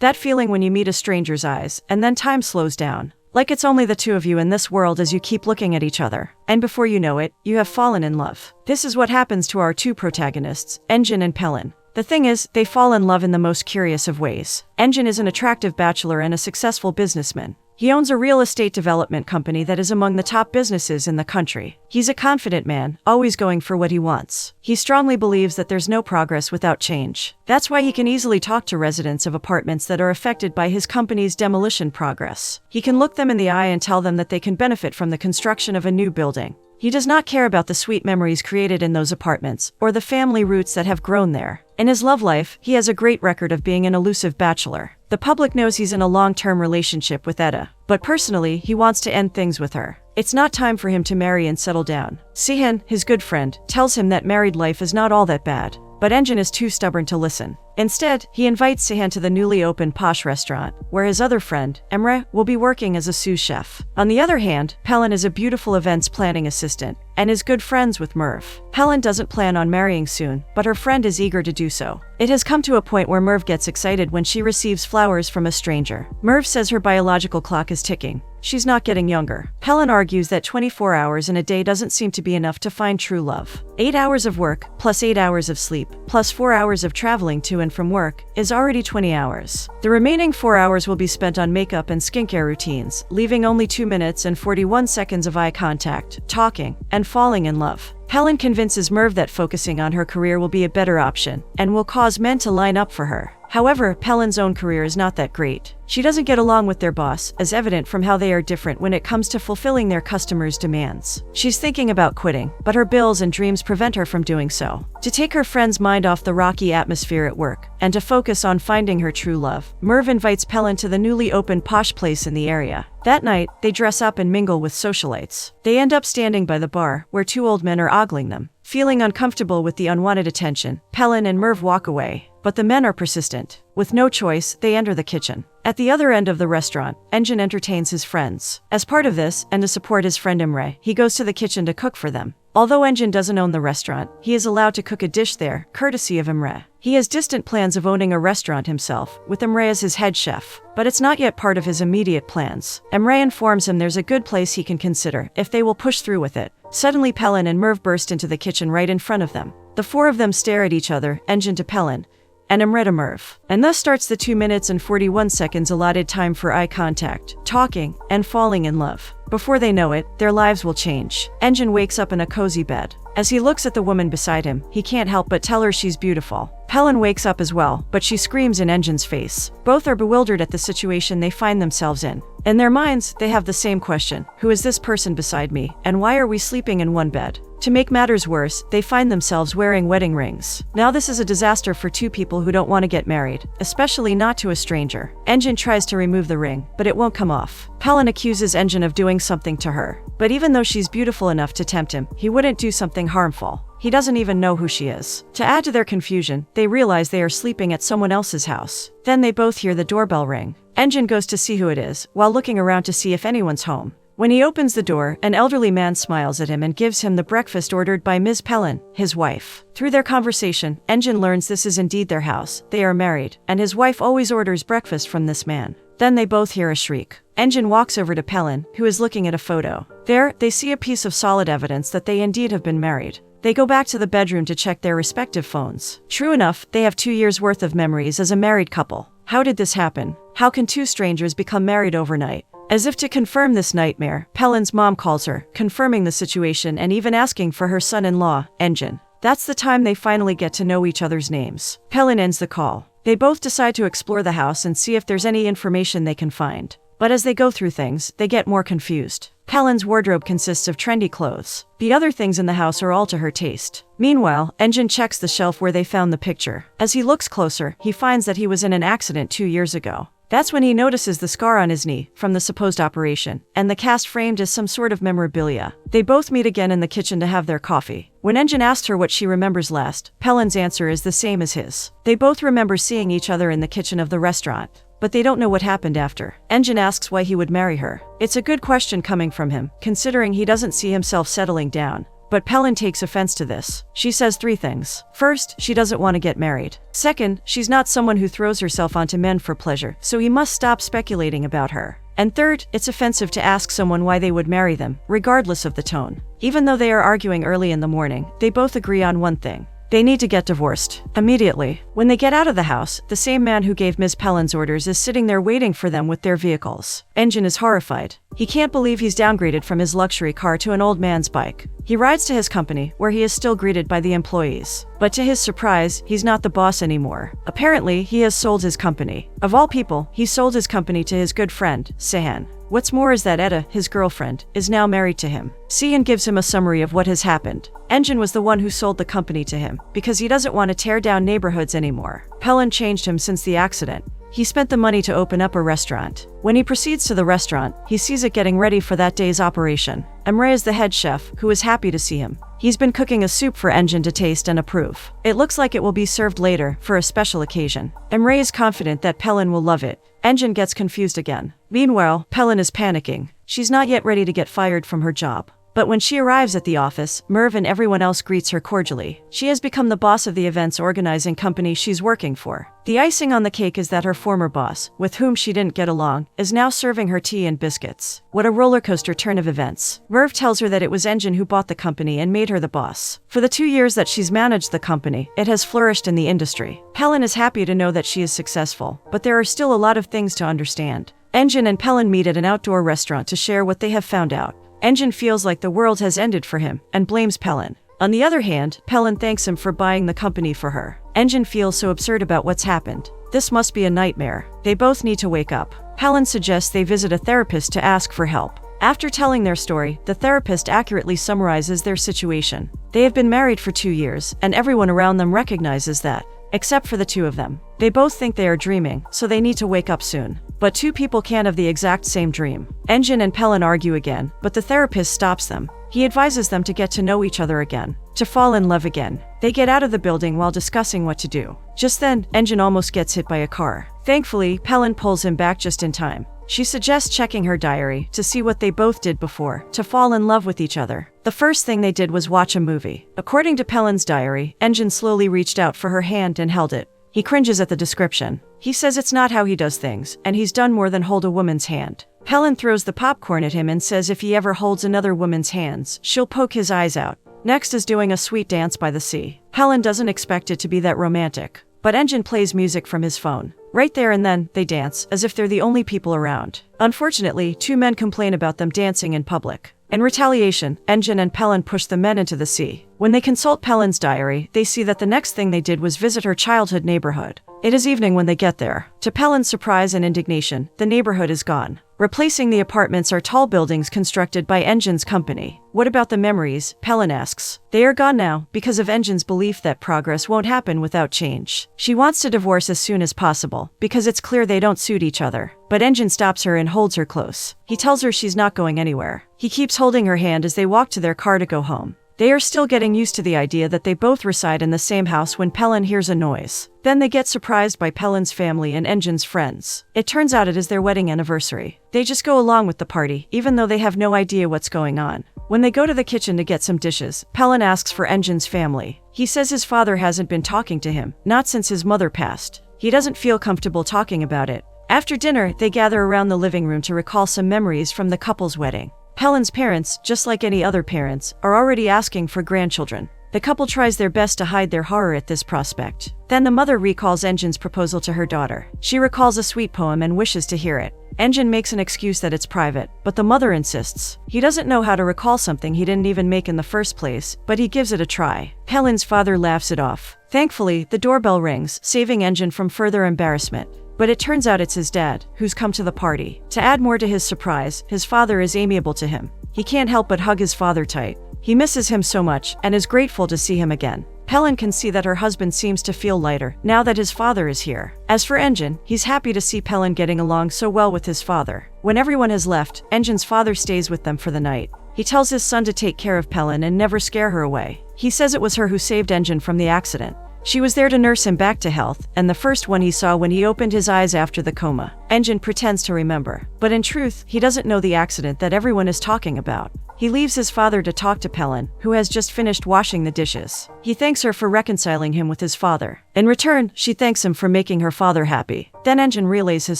That feeling when you meet a stranger's eyes, and then time slows down. Like it's only the two of you in this world as you keep looking at each other. And before you know it, you have fallen in love. This is what happens to our two protagonists, Engin and Pelin. The thing is, they fall in love in the most curious of ways. Engin is an attractive bachelor and a successful businessman. He owns a real estate development company that is among the top businesses in the country. He's a confident man, always going for what he wants. He strongly believes that there's no progress without change. That's why he can easily talk to residents of apartments that are affected by his company's demolition progress. He can look them in the eye and tell them that they can benefit from the construction of a new building. He does not care about the sweet memories created in those apartments, or the family roots that have grown there. In his love life, he has a great record of being an elusive bachelor. The public knows he's in a long-term relationship with Etta, but personally, he wants to end things with her. It's not time for him to marry and settle down. Sihan, his good friend, tells him that married life is not all that bad, but Engin is too stubborn to listen. Instead, he invites Sihan to the newly opened posh restaurant, where his other friend, Emre, will be working as a sous chef. On the other hand, Pelin is a beautiful events planning assistant, and is good friends with Merv. Pelin doesn't plan on marrying soon, but her friend is eager to do so. It has come to a point where Merv gets excited when she receives flowers from a stranger. Merv says her biological clock is ticking. She's not getting younger. Pelin argues that 24 hours in a day doesn't seem to be enough to find true love. 8 hours of work, plus 8 hours of sleep, plus 4 hours of traveling to and from work, is already 20 hours. The remaining 4 hours will be spent on makeup and skincare routines, leaving only 2 minutes and 41 seconds of eye contact, talking, and falling in love. Pelin convinces Merv that focusing on her career will be a better option, and will cause men to line up for her. However, Pelin's own career is not that great. She doesn't get along with their boss, as evident from how they are different when it comes to fulfilling their customers' demands. She's thinking about quitting, but her bills and dreams prevent her from doing so. To take her friend's mind off the rocky atmosphere at work, and to focus on finding her true love, Merv invites Pelin to the newly opened posh place in the area. That night, they dress up and mingle with socialites. They end up standing by the bar, where two old men are ogling them. Feeling uncomfortable with the unwanted attention, Pelin and Merv walk away. But the men are persistent. With no choice, they enter the kitchen. At the other end of the restaurant, Engin entertains his friends. As part of this, and to support his friend Emre, he goes to the kitchen to cook for them. Although Engin doesn't own the restaurant, he is allowed to cook a dish there, courtesy of Emre. He has distant plans of owning a restaurant himself, with Emre as his head chef. But it's not yet part of his immediate plans. Emre informs him there's a good place he can consider, if they will push through with it. Suddenly Pelin and Merv burst into the kitchen right in front of them. The four of them stare at each other, Engin to Pelin, and Emre to Merv. And thus starts the 2 minutes and 41 seconds allotted time for eye contact, talking, and falling in love. Before they know it, their lives will change. Engin wakes up in a cozy bed. As he looks at the woman beside him, he can't help but tell her she's beautiful. Pelin wakes up as well, but she screams in Engin's face. Both are bewildered at the situation they find themselves in. In their minds, they have the same question: who is this person beside me, and why are we sleeping in one bed? To make matters worse, they find themselves wearing wedding rings. Now this is a disaster for two people who don't want to get married, especially not to a stranger. Engin tries to remove the ring, but it won't come off. Pelin accuses Engin of doing something to her. But even though she's beautiful enough to tempt him, he wouldn't do something harmful. He doesn't even know who she is. To add to their confusion, they realize they are sleeping at someone else's house. Then they both hear the doorbell ring. Engin goes to see who it is, while looking around to see if anyone's home. When he opens the door, an elderly man smiles at him and gives him the breakfast ordered by Ms. Pelin, his wife. Through their conversation, Engin learns this is indeed their house. They are married, and his wife always orders breakfast from this man. Then they both hear a shriek. Engin walks over to Pelin, who is looking at a photo. There, they see a piece of solid evidence that they indeed have been married. They go back to the bedroom to check their respective phones. True enough, they have 2 years' worth of memories as a married couple. How did this happen? How can two strangers become married overnight? As if to confirm this nightmare, Pelin's mom calls her, confirming the situation and even asking for her son-in-law, Engin. That's the time they finally get to know each other's names. Pelin ends the call. They both decide to explore the house and see if there's any information they can find. But as they go through things, they get more confused. Pelin's wardrobe consists of trendy clothes. The other things in the house are all to her taste. Meanwhile, Engin checks the shelf where they found the picture. As he looks closer, he finds that he was in an accident 2 years ago. That's when he notices the scar on his knee from the supposed operation, and the cast framed as some sort of memorabilia. They both meet again in the kitchen to have their coffee. When Engin asks her what she remembers last, Pelin's answer is the same as his. They both remember seeing each other in the kitchen of the restaurant, but they don't know what happened after. Engin asks why he would marry her. It's a good question coming from him, considering he doesn't see himself settling down. but Pelin takes offense to this. She says 3 things. First, she doesn't want to get married. Second, she's not someone who throws herself onto men for pleasure, so he must stop speculating about her. And third, it's offensive to ask someone why they would marry them, regardless of the tone. Even though they are arguing early in the morning, they both agree on one thing. They need to get divorced. Immediately. When they get out of the house, the same man who gave Ms. Pellin's orders is sitting there waiting for them with their vehicles. Engin is horrified. He can't believe he's downgraded from his luxury car to an old man's bike. He rides to his company, where he is still greeted by the employees. But to his surprise, he's not the boss anymore. Apparently, he has sold his company. Of all people, he sold his company to his good friend, Sehan. What's more is that Etta, his girlfriend, is now married to him. Sehan gives him a summary of what has happened. Engin was the one who sold the company to him, because he doesn't want to tear down neighborhoods anymore. Pelin changed him since the accident. He spent the money to open up a restaurant. When he proceeds to the restaurant, he sees it getting ready for that day's operation. Emre is the head chef, who is happy to see him. He's been cooking a soup for Engin to taste and approve. It looks like it will be served later, for a special occasion. Emre is confident that Pelin will love it. Engin gets confused again. Meanwhile, Pelin is panicking. She's not yet ready to get fired from her job. But when she arrives at the office, Merv and everyone else greets her cordially. She has become the boss of the events organizing company she's working for. The icing on the cake is that her former boss, with whom she didn't get along, is now serving her tea and biscuits. What a roller coaster turn of events. Merv tells her that it was Engin who bought the company and made her the boss. For the 2 years that she's managed the company, it has flourished in the industry. Pelin is happy to know that she is successful, but there are still a lot of things to understand. Engin and Pelin meet at an outdoor restaurant to share what they have found out. Engin feels like the world has ended for him and blames Pelin. On the other hand, Pelin thanks him for buying the company for her. Engin feels so absurd about what's happened. This must be a nightmare. They both need to wake up. Pelin suggests they visit a therapist to ask for help. After telling their story, the therapist accurately summarizes their situation. They have been married for 2 years, and everyone around them recognizes that, except for the 2 of them. They both think they are dreaming, so they need to wake up soon. But 2 people can't have the exact same dream. Engin and Pelin argue again, but the therapist stops them. He advises them to get to know each other again, to fall in love again. They get out of the building while discussing what to do. Just then, Engin almost gets hit by a car. Thankfully, Pelin pulls him back just in time. She suggests checking her diary to see what they both did before, to fall in love with each other. The first thing they did was watch a movie. According to Pelin's diary, Engin slowly reached out for her hand and held it. He cringes at the description. He says it's not how he does things, and he's done more than hold a woman's hand. Pelin throws the popcorn at him and says if he ever holds another woman's hands, she'll poke his eyes out. Next is doing a sweet dance by the sea. Pelin doesn't expect it to be that romantic, but Engin plays music from his phone. Right there and then, they dance, as if they're the only people around. Unfortunately, 2 men complain about them dancing in public. In retaliation, Engin and Pelin push the men into the sea. When they consult Pelin's diary, they see that the next thing they did was visit her childhood neighborhood. It is evening when they get there. To Pelin's surprise and indignation, the neighborhood is gone. Replacing the apartments are tall buildings constructed by Engin's company. What about the memories? Pelin asks. They are gone now, because of Engin's belief that progress won't happen without change. She wants to divorce as soon as possible, because it's clear they don't suit each other. But Engin stops her and holds her close. He tells her she's not going anywhere. He keeps holding her hand as they walk to their car to go home. They are still getting used to the idea that they both reside in the same house when Pelin hears a noise. Then they get surprised by Pelin's family and Engin's friends. It turns out it is their wedding anniversary. They just go along with the party, even though they have no idea what's going on. When they go to the kitchen to get some dishes, Pelin asks for Engin's family. He says his father hasn't been talking to him, not since his mother passed. He doesn't feel comfortable talking about it. After dinner, they gather around the living room to recall some memories from the couple's wedding. Pelin's parents, just like any other parents, are already asking for grandchildren. The couple tries their best to hide their horror at this prospect. Then the mother recalls Engin's proposal to her daughter. She recalls a sweet poem and wishes to hear it. Engin makes an excuse that it's private, but the mother insists. He doesn't know how to recall something he didn't even make in the first place, but he gives it a try. Pelin's father laughs it off. Thankfully, the doorbell rings, saving Engin from further embarrassment. But it turns out it's his dad, who's come to the party. To add more to his surprise, his father is amiable to him. He can't help but hug his father tight. He misses him so much, and is grateful to see him again. Pelin can see that her husband seems to feel lighter, now that his father is here. As for Engin, he's happy to see Pelin getting along so well with his father. When everyone has left, Engin's father stays with them for the night. He tells his son to take care of Pelin and never scare her away. He says it was her who saved Engin from the accident. She was there to nurse him back to health, and the first one he saw when he opened his eyes after the coma. Engin pretends to remember, but in truth, he doesn't know the accident that everyone is talking about. He leaves his father to talk to Pelin, who has just finished washing the dishes. He thanks her for reconciling him with his father. In return, she thanks him for making her father happy. Then Engin relays his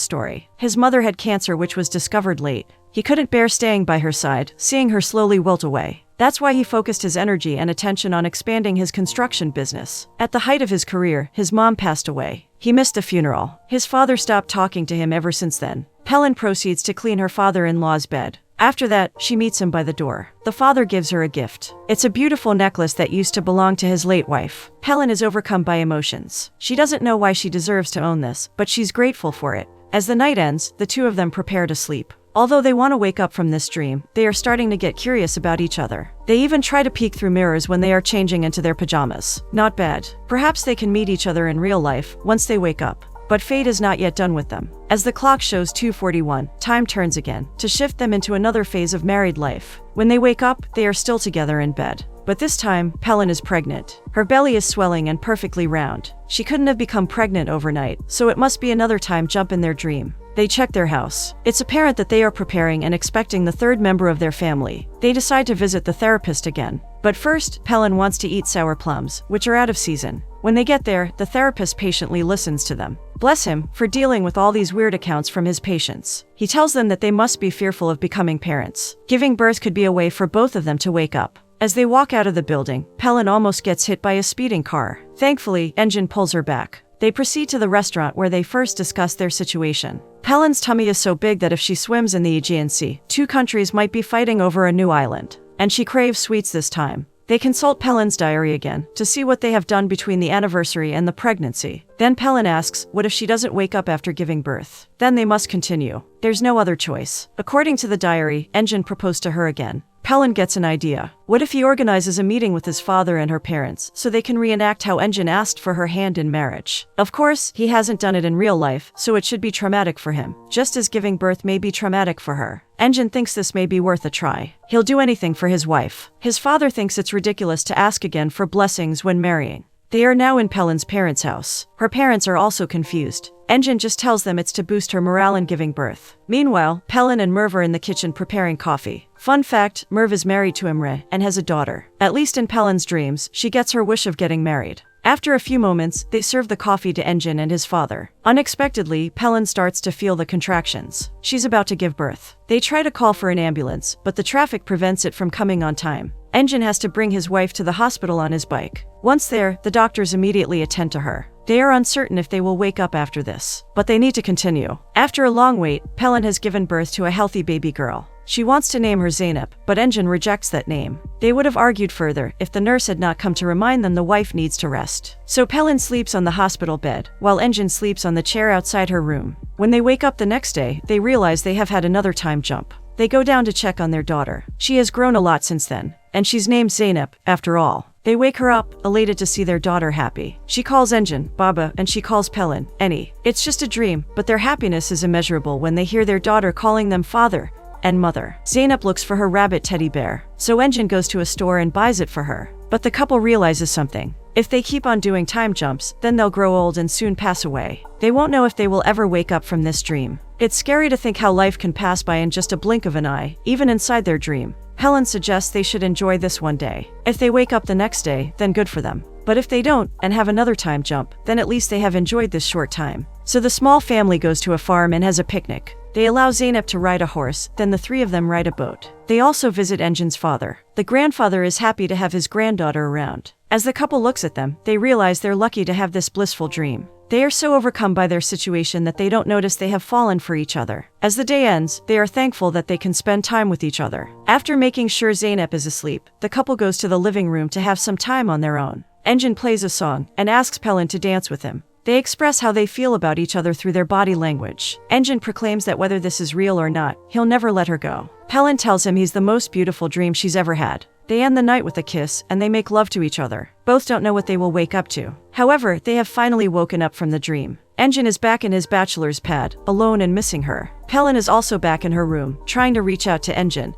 story. His mother had cancer which was discovered late. He couldn't bear staying by her side, seeing her slowly wilt away. That's why he focused his energy and attention on expanding his construction business. At the height of his career, his mom passed away. He missed the funeral. His father stopped talking to him ever since then. Pelin proceeds to clean her father-in-law's bed. After that, she meets him by the door. The father gives her a gift. It's a beautiful necklace that used to belong to his late wife. Pelin is overcome by emotions. She doesn't know why she deserves to own this, but she's grateful for it. As the night ends, the two of them prepare to sleep. Although they want to wake up from this dream, they are starting to get curious about each other. They even try to peek through mirrors when they are changing into their pajamas. Not bad. Perhaps they can meet each other in real life once they wake up. But fate is not yet done with them. As the clock shows 2:41, time turns again, to shift them into another phase of married life. When they wake up, they are still together in bed. But this time, Pelin is pregnant. Her belly is swelling and perfectly round. She couldn't have become pregnant overnight, so it must be another time jump in their dream. They check their house. It's apparent that they are preparing and expecting the third member of their family. They decide to visit the therapist again. But first, Pelin wants to eat sour plums, which are out of season. When they get there, the therapist patiently listens to them. Bless him for dealing with all these weird accounts from his patients. He tells them that they must be fearful of becoming parents. Giving birth could be a way for both of them to wake up. As they walk out of the building, Pelin almost gets hit by a speeding car. Thankfully, Engin pulls her back. They proceed to the restaurant where they first discuss their situation. Pelin's tummy is so big that if she swims in the Aegean Sea, two countries might be fighting over a new island. And she craves sweets this time. They consult Pelin's diary again to see what they have done between the anniversary and the pregnancy. Then Pelin asks, what if she doesn't wake up after giving birth? Then they must continue. There's no other choice. According to the diary, Engin proposed to her again. Pelin gets an idea. What if he organizes a meeting with his father and her parents so they can reenact how Engin asked for her hand in marriage? Of course, he hasn't done it in real life, so it should be traumatic for him, just as giving birth may be traumatic for her. Engin thinks this may be worth a try. He'll do anything for his wife. His father thinks it's ridiculous to ask again for blessings when marrying. They are now in Pelin's parents' house. Her parents are also confused. Engin just tells them it's to boost her morale in giving birth. Meanwhile, Pelin and Merv are in the kitchen preparing coffee. Fun fact, Merv is married to Imre and has a daughter. At least in Pelin's dreams, she gets her wish of getting married. After a few moments, they serve the coffee to Engin and his father. Unexpectedly, Pelin starts to feel the contractions. She's about to give birth. They try to call for an ambulance, but the traffic prevents it from coming on time. Engin has to bring his wife to the hospital on his bike. Once there, the doctors immediately attend to her. They are uncertain if they will wake up after this, but they need to continue. After a long wait, Pelin has given birth to a healthy baby girl. She wants to name her Zeynep, but Engin rejects that name. They would have argued further if the nurse had not come to remind them the wife needs to rest. So Pelin sleeps on the hospital bed, while Engin sleeps on the chair outside her room. When they wake up the next day, they realize they have had another time jump. They go down to check on their daughter. She has grown a lot since then, and she's named Zeynep, after all. They wake her up, elated to see their daughter happy. She calls Engin Baba, and she calls Pelin Eni. It's just a dream, but their happiness is immeasurable when they hear their daughter calling them father and mother. Zeynep looks for her rabbit teddy bear, so Engin goes to a store and buys it for her. But the couple realizes something. If they keep on doing time jumps, then they'll grow old and soon pass away. They won't know if they will ever wake up from this dream. It's scary to think how life can pass by in just a blink of an eye, even inside their dream. Pelin suggests they should enjoy this one day. If they wake up the next day, then good for them. But if they don't, and have another time jump, then at least they have enjoyed this short time. So the small family goes to a farm and has a picnic. They allow Zeynep to ride a horse, then the three of them ride a boat. They also visit Engin's father. The grandfather is happy to have his granddaughter around. As the couple looks at them, they realize they're lucky to have this blissful dream. They are so overcome by their situation that they don't notice they have fallen for each other. As the day ends, they are thankful that they can spend time with each other. After making sure Zeynep is asleep, the couple goes to the living room to have some time on their own. Engin plays a song and asks Pelin to dance with him. They express how they feel about each other through their body language. Engin proclaims that whether this is real or not, he'll never let her go. Pelin tells him he's the most beautiful dream she's ever had. They end the night with a kiss, and they make love to each other. Both don't know what they will wake up to. However, they have finally woken up from the dream. Engin is back in his bachelor's pad, alone and missing her. Pelin is also back in her room, trying to reach out to Engin,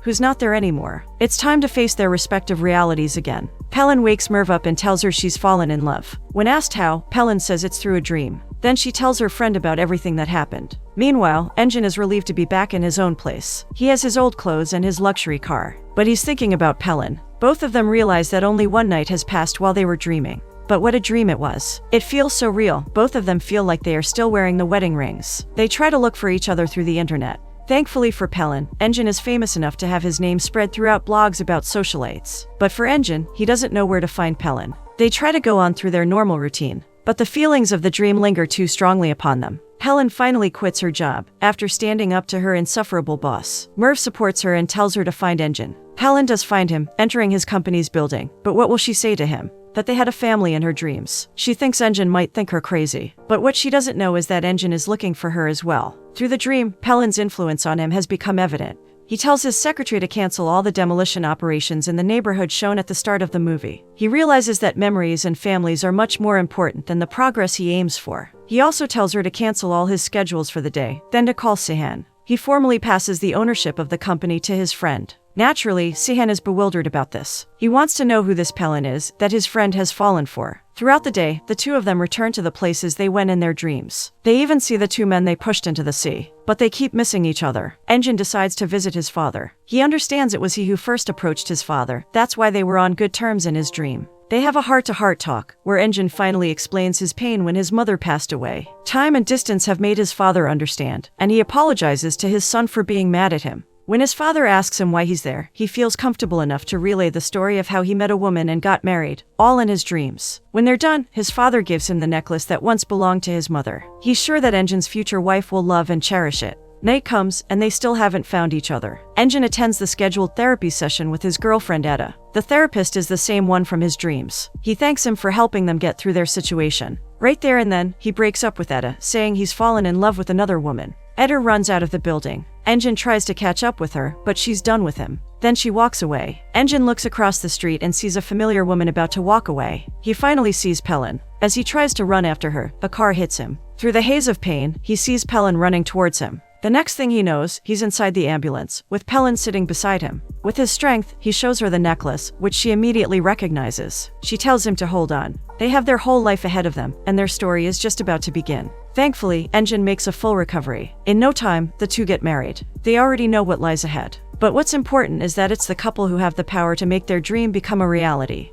who's not there anymore. It's time to face their respective realities again. Pelin wakes Merv up and tells her she's fallen in love. When asked how, Pelin says it's through a dream. Then she tells her friend about everything that happened. Meanwhile, Engin is relieved to be back in his own place. He has his old clothes and his luxury car. But he's thinking about Pelin. Both of them realize that only one night has passed while they were dreaming. But what a dream it was. It feels so real. Both of them feel like they are still wearing the wedding rings. They try to look for each other through the internet. Thankfully for Pelin, Engin is famous enough to have his name spread throughout blogs about socialites. But for Engin, he doesn't know where to find Pelin. They try to go on through their normal routine, but the feelings of the dream linger too strongly upon them. Pelin finally quits her job, after standing up to her insufferable boss. Merv supports her and tells her to find Engin. Pelin does find him, entering his company's building. But what will she say to him? That they had a family in her dreams. She thinks Engin might think her crazy. But what she doesn't know is that Engin is looking for her as well. Through the dream, Pelin's influence on him has become evident. He tells his secretary to cancel all the demolition operations in the neighborhood shown at the start of the movie. He realizes that memories and families are much more important than the progress he aims for. He also tells her to cancel all his schedules for the day, then to call Sihan. He formally passes the ownership of the company to his friend. Naturally, Sihan is bewildered about this. He wants to know who this Pelin is that his friend has fallen for. Throughout the day, the two of them return to the places they went in their dreams. They even see the two men they pushed into the sea. But they keep missing each other. Engin decides to visit his father. He understands it was he who first approached his father. That's why they were on good terms in his dream. They have a heart-to-heart talk, where Engin finally explains his pain when his mother passed away. Time and distance have made his father understand, and he apologizes to his son for being mad at him. When his father asks him why he's there, he feels comfortable enough to relay the story of how he met a woman and got married, all in his dreams. When they're done, his father gives him the necklace that once belonged to his mother. He's sure that Engin's future wife will love and cherish it. Night comes, and they still haven't found each other. Engin attends the scheduled therapy session with his girlfriend Etta. The therapist is the same one from his dreams. He thanks him for helping them get through their situation. Right there and then, he breaks up with Etta, saying he's fallen in love with another woman. Etta runs out of the building. Engin tries to catch up with her, but she's done with him. Then she walks away. Engin looks across the street and sees a familiar woman about to walk away. He finally sees Pelin. As he tries to run after her, a car hits him. Through the haze of pain, he sees Pelin running towards him. The next thing he knows, he's inside the ambulance, with Pelin sitting beside him. With his strength, he shows her the necklace, which she immediately recognizes. She tells him to hold on. They have their whole life ahead of them, and their story is just about to begin. Thankfully, Engin makes a full recovery. In no time, the two get married. They already know what lies ahead. But what's important is that it's the couple who have the power to make their dream become a reality.